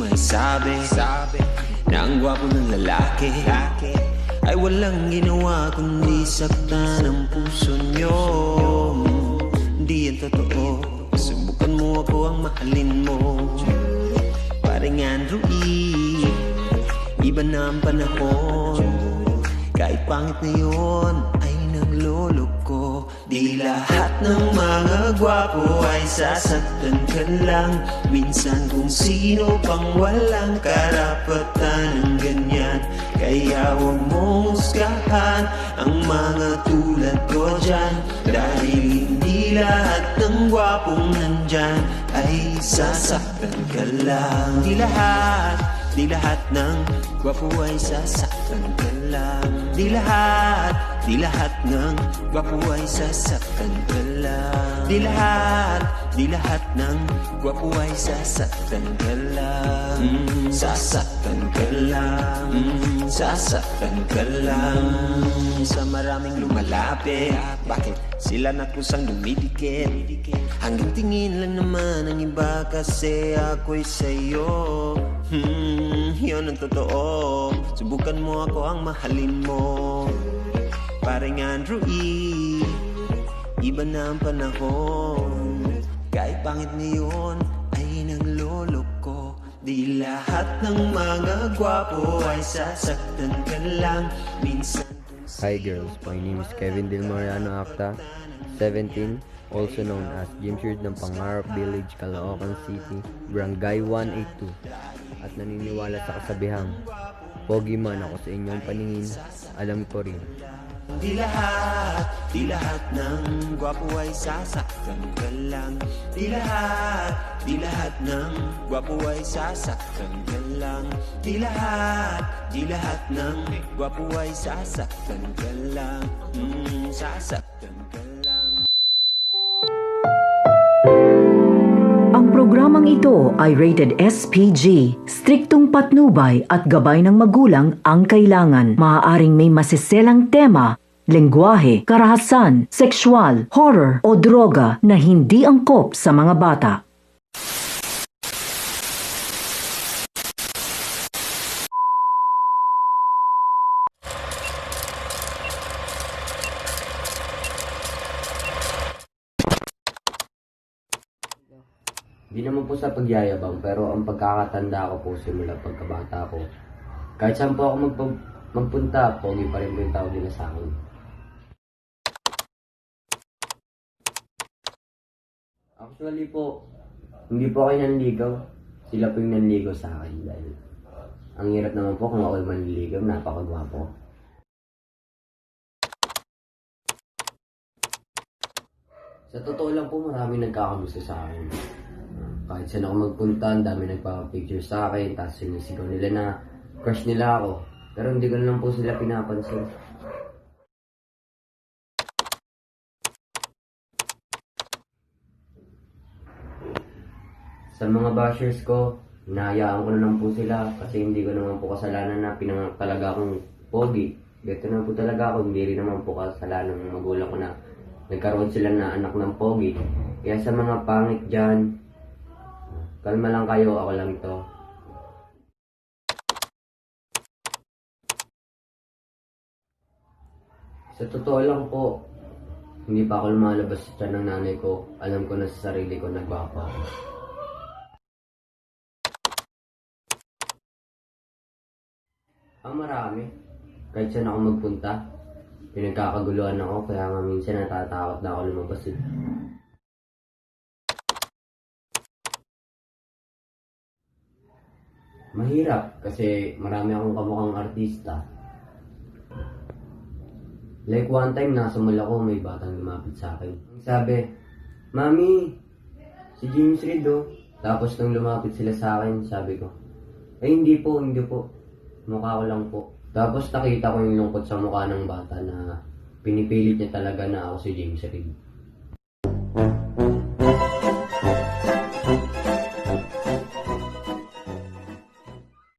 ay sabi na ang gwapo ng lalaki ay walang ginawa kundi saktan ang puso nyo. Di yan totoo, subukan mo ako ang mahalin mo. Paring Andrew E, iba na ang panahon. Kahit pangit na yun ay nagloloko. Di lahat ng mga gwapo ay sasaktan ka lang. Minsan kung sino pang walang karapatan ng ganyan. Kaya huwag mong husgahan ang mga tulad ko dyan. Dahil hindi lahat ng gwapong nandyan ay sasaktan ka lang. Di lahat ng gwapo ay sasaktan ka lang. Di lahat ng gwapo ay sasaktan ka lang. Di lahat ng gwapo ay sasaktan ka lang. Sasaktan ka lang. Sasaktan ka lang. Sa maraming lumalapit, bakit sila na kusang dumidikit? Hanggang tingin lang naman ang iba kasi ako'y sa'yo. Yun ang totoo. Subukan mo ako ang mahalin mo. Paring Andrew E, iba na ang panahon. Kahit pangit na yun ay nagloloko. Di lahat ng mga gwapo ay sasaktan ka lang. Minsan. Hi girls, my name is Kevin Del Mariano Acta, 17, also known as James Reed ng Pangarap Village, Caloocan City, Barangay 182. At naniniwala sa kasabihang, pogi man ako sa inyong paningin, alam ko rin. Di lahat ng gwapo ay sasaktan ka lang. Di lahat ng gwapo ay sasaktan ka lang. Di lahat ng gwapo ay sasaktan ka lang. Sasaktan ka lang. Ang programang ito ay rated SPG. Striktong patnubay at gabay ng magulang ang kailangan. Maaaring may masiselang tema, lengguwahe, karahasan, sexual, horror o droga na hindi angkop sa mga bata. Di naman po sa pagyayabang, pero ang pagkakatanda ko po simula pagkabata ko, kahit saan po ako magpunta, pogi pa rin po yung tawag nila sa akin. Actually po, hindi po ako nanligaw. Sila po yung nanligaw sa akin dahil ang hirap naman po kung ako yung manliligaw, napakagwapo. Sa totoo lang po, marami nagkakamusta sa akin. Kahit saan ako magpunta, ang dami nagpapapicture sa akin, tapos sinisigaw nila na crush nila ako. Pero hindi ko na lang po sila pinapansin. Sa mga bashers ko, hinahayaan ko na lang po sila kasi hindi ko naman po kasalanan na pinanganak talaga akong pogi. Beto na po talaga ako, hindi rin naman po kasalanan ng magulang ko na nagkaroon sila na anak ng pogi. Kaya sa mga pangit dyan, kalma lang kayo, ako lang ito. Sa totoo lang po, hindi pa ako lumalabas sa tiyan ng nanay ko. Alam ko na sa sarili ko nagwapa ako. Marami. Kahit saan ako magpunta, pinagkakaguluhan ako, kaya nga minsan natatakot na ako lumabas eh. Mahirap kasi marami akong kamukhang artista. Like one time, nasa mall ako, may batang lumapit sa akin. Sabi, Mami, si James Reed oh. Tapos nung lumapit sila sa akin, sabi ko, hindi po. Mukha ko lang po. Tapos nakita ko yung lungkot sa mukha ng bata na pinipilit niya talaga na ako si James Reed.